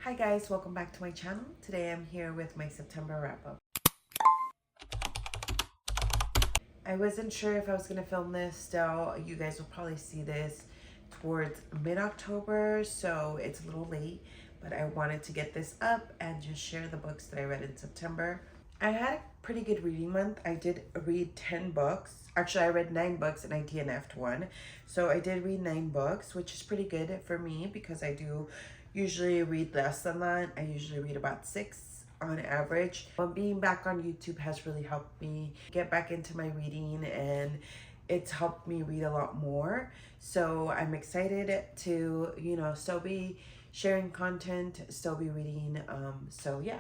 Hi guys, welcome back to my channel. Today I'm here with my September wrap-up. I wasn't sure if I was going to film this still. You guys will probably see this towards mid-October, so it's a little late, but I wanted to get this up and just share the books that I read in September. I had a pretty good reading month. I did read 10 books. Actually, I read 9 books and I DNF'd one. So I did read 9 books, which is pretty good for me because I do usually read less than that. I usually read about 6 on average. But being back on YouTube has really helped me get back into my reading, and it's helped me read a lot more. So I'm excited to, still be sharing content, still be reading. So yeah.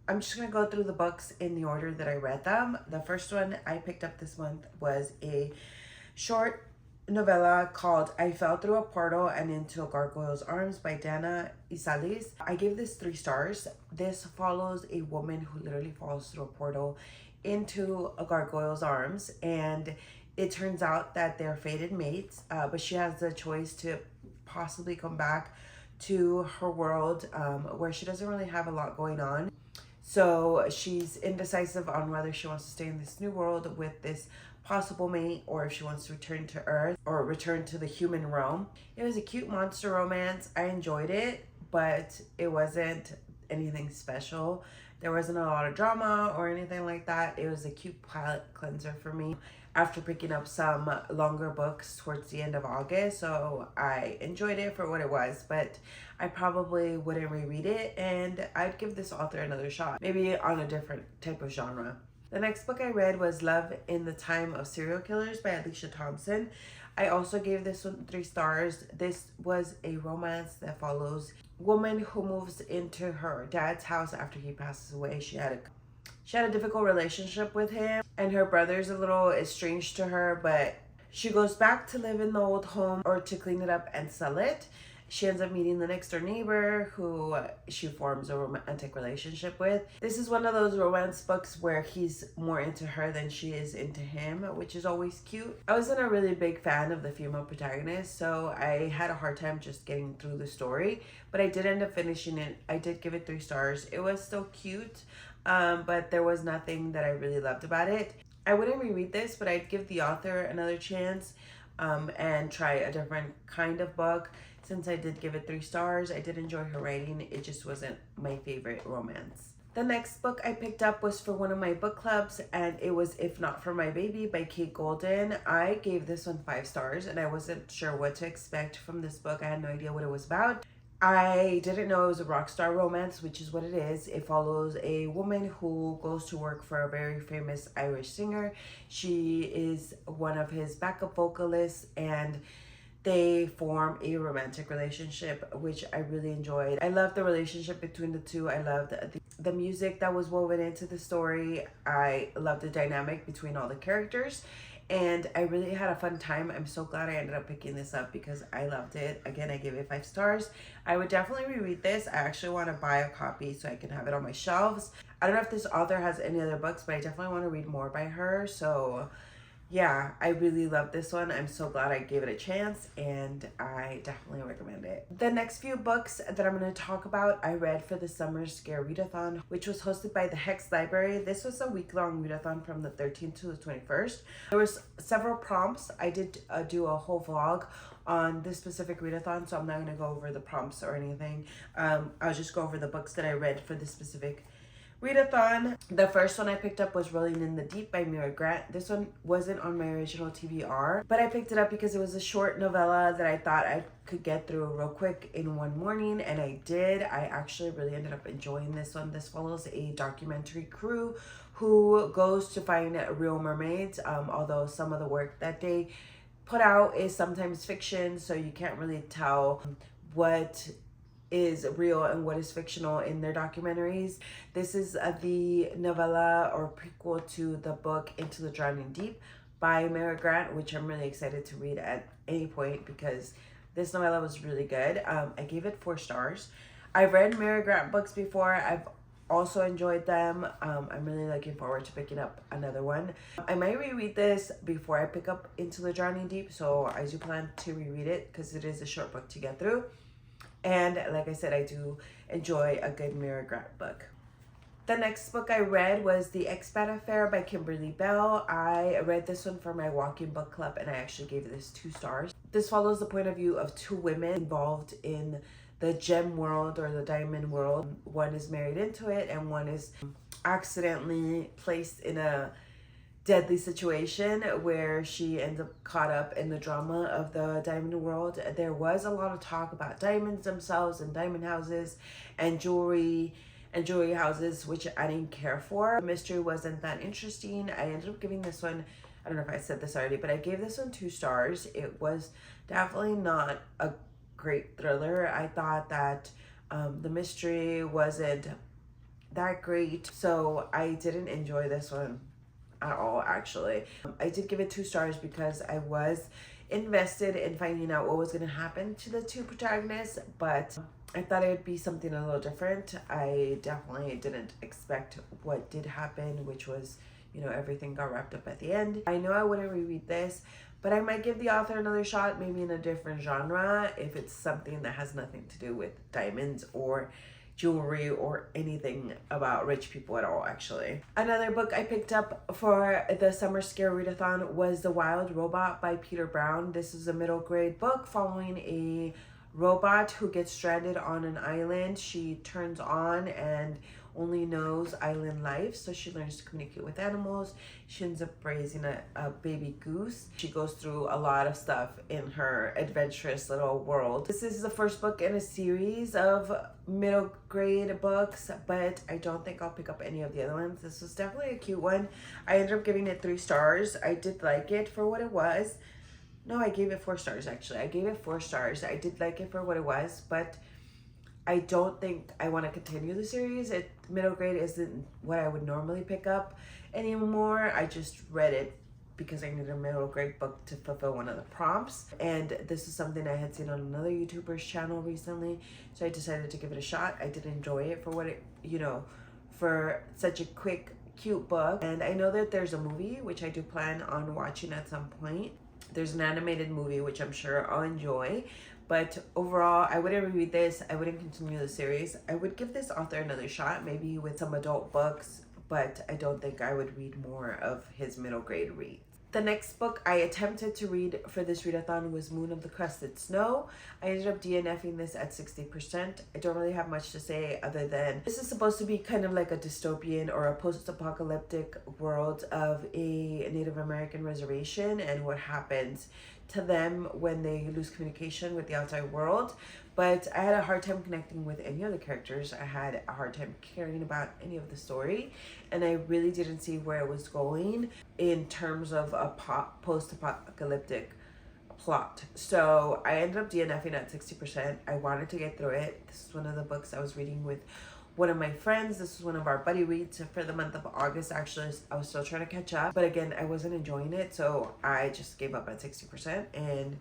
I'm just going to go through the books in the order that I read them. The first one I picked up this month was a short novella called I Fell Through a Portal and Into a Gargoyle's Arms by Dana Isalis. I gave this 3 stars. This follows a woman who literally falls through a portal into a gargoyle's arms, and it turns out that they're fated mates, but she has the choice to possibly come back to her world where she doesn't really have a lot going on. So she's indecisive on whether she wants to stay in this new world with this possible mate or if she wants to return to Earth or return to the human realm. It was a cute monster romance. I enjoyed it, but it wasn't anything special. There wasn't a lot of drama or anything like that. It was a cute palate cleanser for me after picking up some longer books towards the end of August. So I enjoyed it for what it was, but I probably wouldn't reread it, and I'd give this author another shot, maybe on a different type of genre. The next book I read was Love in the Time of Serial Killers by Alicia Thompson. I also gave this one 3 stars. This was a romance that follows a woman who moves into her dad's house after he passes away. She had a difficult relationship with him, and her brother's a little estranged to her, but she goes back to live in the old home or to clean it up and sell it. She ends up meeting the next door neighbor who she forms a romantic relationship with. This is one of those romance books where he's more into her than she is into him, which is always cute. I wasn't a really big fan of the female protagonist, so I had a hard time just getting through the story, but I did end up finishing it. I did give it 3 stars. It was still cute, but there was nothing that I really loved about it. I wouldn't reread this, but I'd give the author another chance and try a different kind of book. Since I did give it 3 stars, I did enjoy her writing. It just wasn't my favorite romance. The next book I picked up was for one of my book clubs, and it was If Not For My Baby by Kate Golden. I gave this one 5 stars, and I wasn't sure what to expect from this book. I had no idea what it was about. I didn't know it was a rock star romance, which is what it is. It follows a woman who goes to work for a very famous Irish singer. She is one of his backup vocalists, and they form a romantic relationship, which I really enjoyed. I loved the relationship between the two. I loved the music that was woven into the story. I loved the dynamic between all the characters, and I really had a fun time. I'm so glad I ended up picking this up because I loved it. Again, I gave it 5 stars. I would definitely reread this. I actually want to buy a copy so I can have it on my shelves. I don't know if this author has any other books, but I definitely want to read more by her. So yeah, I really love this one. I'm so glad I gave it a chance, and I definitely recommend it. The next few books that I'm going to talk about, I read for the Summer Scare Readathon, which was hosted by the Hex Library. This was a week-long readathon from the 13th to the 21st. There was several prompts. I did do a whole vlog on this specific readathon, so I'm not going to go over the prompts or anything. I'll just go over the books that I read for this specific readathon. The first one I picked up was Rolling in the Deep by Mira Grant. This one wasn't on my original TBR, but I picked it up because it was a short novella that I thought I could get through real quick in one morning, and I did. I actually really ended up enjoying this one. This follows a documentary crew who goes to find real mermaids, although some of the work that they put out is sometimes fiction, so you can't really tell what is real and what is fictional in their documentaries. This is the novella or prequel to the book Into the Drowning Deep by Mira Grant, which I'm really excited to read at any point because this novella was really good. I gave it 4 stars. I've read Mira Grant books before. I've also enjoyed them. I'm really looking forward to picking up another one. I might reread this before I pick up Into the Drowning Deep, so I do plan to reread it because it is a short book to get through. And like I said, I do enjoy a good mirror grab book. The next book I read was The Expat Affair by Kimberly Bell. I read this one for my walk-in book club and I actually gave this 2 stars. This follows the point of view of 2 women involved in the gem world or the diamond world. One is married into it and one is accidentally placed in a deadly situation where she ends up caught up in the drama of the diamond world. There was a lot of talk about diamonds themselves and diamond houses and jewelry houses, which I didn't care for. The mystery wasn't that interesting. I ended up giving this one, I don't know if I said this already, but I gave this one 2 stars. It was definitely not a great thriller. I thought that the mystery wasn't that great, so I didn't enjoy this one at all, actually. I did give it 2 stars because I was invested in finding out what was going to happen to the 2 protagonists, but I thought it would be something a little different. I definitely didn't expect what did happen, which was, you know, everything got wrapped up at the end. I know I wouldn't reread this, but I might give the author another shot, maybe in a different genre, if it's something that has nothing to do with diamonds or jewelry or anything about rich people at all, actually. Another book I picked up for the summer scare readathon was The Wild Robot by Peter Brown. This is a middle grade book following a robot who gets stranded on an island. She turns on and only knows island life, so she learns to communicate with animals. She ends up raising a baby goose. She goes through a lot of stuff in her adventurous little world. This is the first book in a series of middle grade books, but I don't think I'll pick up any of the other ones. This was definitely a cute one. I ended up giving it 3 stars. I did like it for what it was. No, I gave it 4 stars, actually. I gave it 4 stars. I did like it for what it was, but I don't think I want to continue the series. Middle grade isn't what I would normally pick up anymore. I just read it because I needed a middle grade book to fulfill one of the prompts. And this is something I had seen on another YouTuber's channel recently. So I decided to give it a shot. I did enjoy it for what it, you know, for such a quick, cute book. And I know that there's a movie, which I do plan on watching at some point. There's an animated movie, which I'm sure I'll enjoy. But overall, I wouldn't reread this. I wouldn't continue the series. I would give this author another shot, maybe with some adult books, but I don't think I would read more of his middle grade reads. The next book I attempted to read for this readathon was Moon of the Crusted Snow. I ended up DNFing this at 60%. I don't really have much to say other than this is supposed to be kind of like a dystopian or a post-apocalyptic world of a Native American reservation and what happens to them when they lose communication with the outside world. But I had a hard time connecting with any of the characters. I had a hard time caring about any of the story, and I really didn't see where it was going in terms of a post-apocalyptic plot. So I ended up DNFing at 60%. I wanted to get through it. This is one of the books I was reading with one of my friends. This was one of our buddy reads for the month of August. Actually, I was still trying to catch up, but again, I wasn't enjoying it, so I just gave up at 60%. And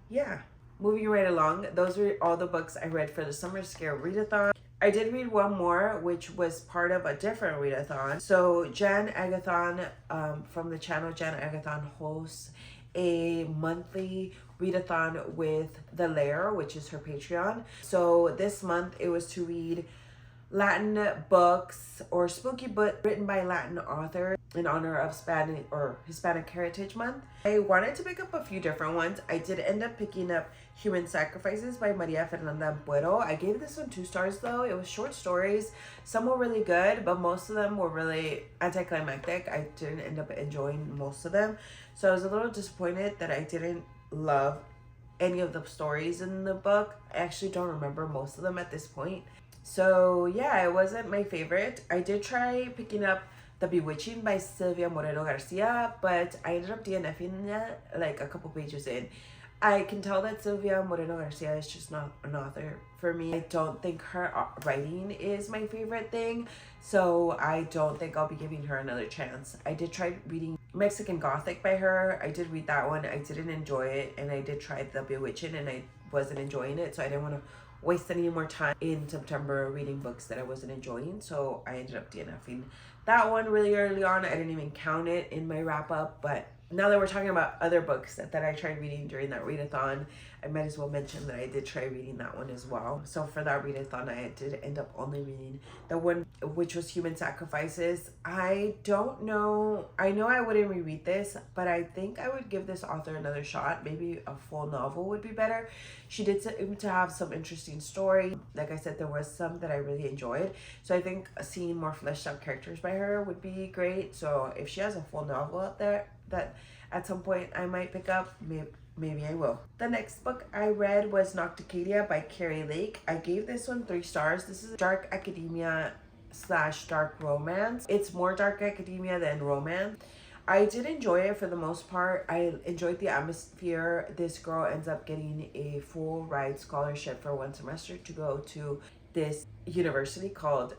yeah, moving right along, those were all the books I read for the summer scare readathon. I did read one more, which was part of a different readathon. So Jan Agathon from the channel Jan Agathon hosts a monthly readathon with The Lair, which is her Patreon. So this month it was to read Latin books or spooky book written by Latin authors in honor of Spanish or Hispanic Heritage Month. I wanted to pick up a few different ones. I did end up picking up Human Sacrifices by Maria Fernanda Buero. I gave this one 2 stars though. It was short stories. Some were really good, but most of them were really anticlimactic. I didn't end up enjoying most of them. So I was a little disappointed that I didn't love any of the stories in the book. I actually don't remember most of them at this point. So yeah, it wasn't my favorite. I did try picking up The Bewitching by Sylvia Moreno Garcia, but I ended up DNFing that like a couple pages in. I can tell that Sylvia Moreno Garcia is just not an author for me. I don't think her writing is my favorite thing, so I don't think I'll be giving her another chance. I did try reading Mexican Gothic by her. I did read that one. I didn't enjoy it, and I did try The Bewitching, and I wasn't enjoying it, so I didn't want to waste any more time in September reading books that I wasn't enjoying, so I ended up DNFing that one really early on. I didn't even count it in my wrap up, but Now that we're talking about other books that I tried reading during that readathon, I might as well mention that I did try reading that one as well. So for that readathon, I did end up only reading the one which was Human Sacrifices. I don't know. I know I wouldn't reread this, but I think I would give this author another shot. Maybe a full novel would be better. She did seem to have some interesting story. Like I said, there was some that I really enjoyed. So I think seeing more fleshed out characters by her would be great. So if she has a full novel out there that at some point I might pick up, maybe I will. The next book I read was Nocticadia by Carrie Lake. I gave this one 3 stars. This is dark academia / dark romance. It's more dark academia than romance. I did enjoy it for the most part. I enjoyed the atmosphere. This girl ends up getting a full ride scholarship for 1 semester to go to this university called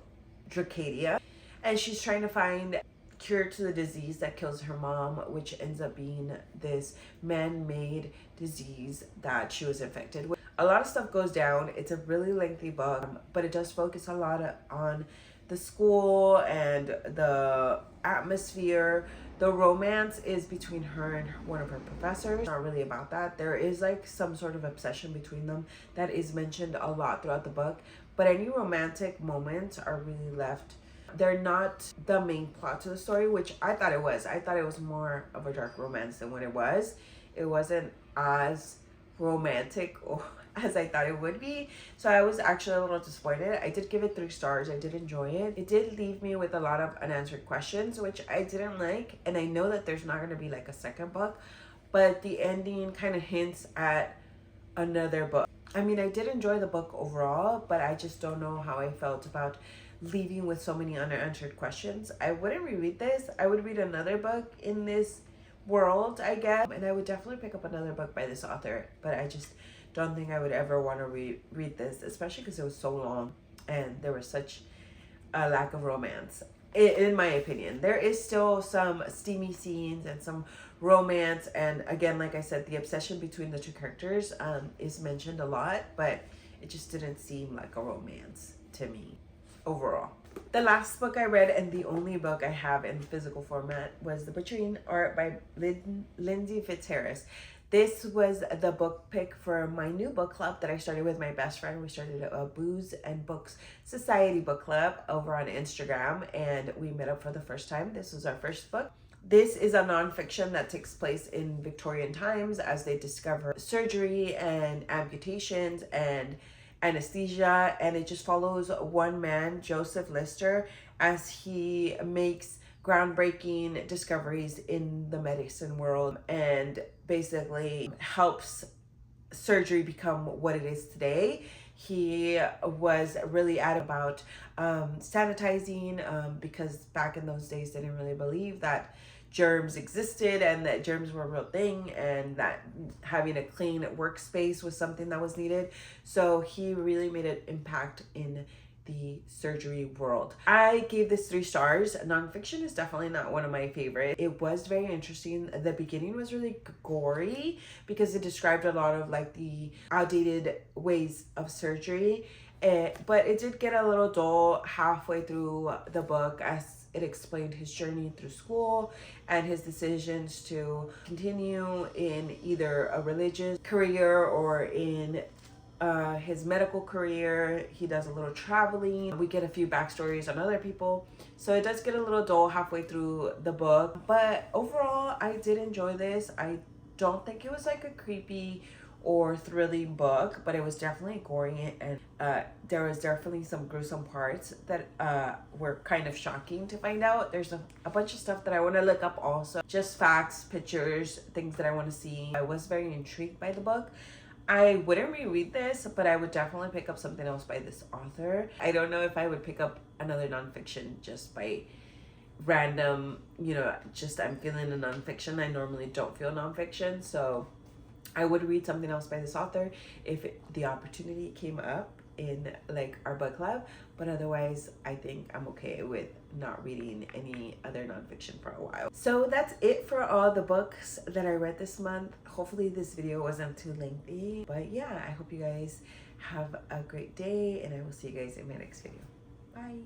Dracadia, and she's trying to find cure to the disease that kills her mom, which ends up being this man-made disease that she was infected with. A lot of stuff goes down. It's a really lengthy book, but it does focus a lot on the school and the atmosphere. The romance is between her and one of her professors. Not really about that. There is like some sort of obsession between them that is mentioned a lot throughout the book, but any romantic moments are really left. They're not the main plot to the story, which I thought it was. I thought it was more of a dark romance than what it was. It wasn't as romantic as I thought it would be. So I was actually a little disappointed. I did give it 3 stars. I did enjoy it. It did leave me with a lot of unanswered questions, which I didn't like. And I know that there's not going to be like a second book, but the ending kind of hints at another book. I mean, I did enjoy the book overall, but I just don't know how I felt about leaving with so many unanswered questions. I wouldn't reread this. I would read another book in this world, I guess, and I would definitely pick up another book by this author, but I just don't think I would ever want to read this, especially because it was so long and there was such a lack of romance. In my opinion, there is still some steamy scenes and some romance, and again, like I said, the obsession between the 2 characters is mentioned a lot, but it just didn't seem like a romance to me overall. The last book I read, and the only book I have in physical format, was The Butchering Art by Lindsay Fitzharris. This was the book pick for my new book club that I started with my best friend. We started a Booze and Books Society book club over on Instagram, and we met up for the first time. This was our first book. This is a nonfiction that takes place in Victorian times as they discover surgery and amputations and anesthesia, and it just follows one man, Joseph Lister, as he makes groundbreaking discoveries in the medicine world and basically helps surgery become what it is today. He was really adamant about sanitizing because back in those days they didn't really believe that germs existed and that germs were a real thing, and that having a clean workspace was something that was needed. So he really made an impact in the surgery world. I gave this 3 stars. Nonfiction is definitely not one of my favorites. It was very interesting. The beginning was really gory because it described a lot of like the outdated ways of surgery. But it did get a little dull halfway through the book as it explained his journey through school and his decisions to continue in either a religious career or in his medical career. He does a little traveling. We get a few backstories on other people. So it does get a little dull halfway through the book. But overall, I did enjoy this. I don't think it was like a creepy or thrilling book, but it was definitely gory, and there was definitely some gruesome parts that were kind of shocking to find out. There's a bunch of stuff that I want to look up also, just facts, pictures, things that I want to see. I was very intrigued by the book. I wouldn't reread this, but I would definitely pick up something else by this author. I don't know if I would pick up another nonfiction just by random, just I'm feeling a nonfiction. I normally don't feel nonfiction, so I would read something else by this author if the opportunity came up in like our book club, but otherwise I think I'm okay with not reading any other nonfiction for a while. So that's it for all the books that I read this month. Hopefully this video wasn't too lengthy, but yeah, I hope you guys have a great day, and I will see you guys in my next video. Bye.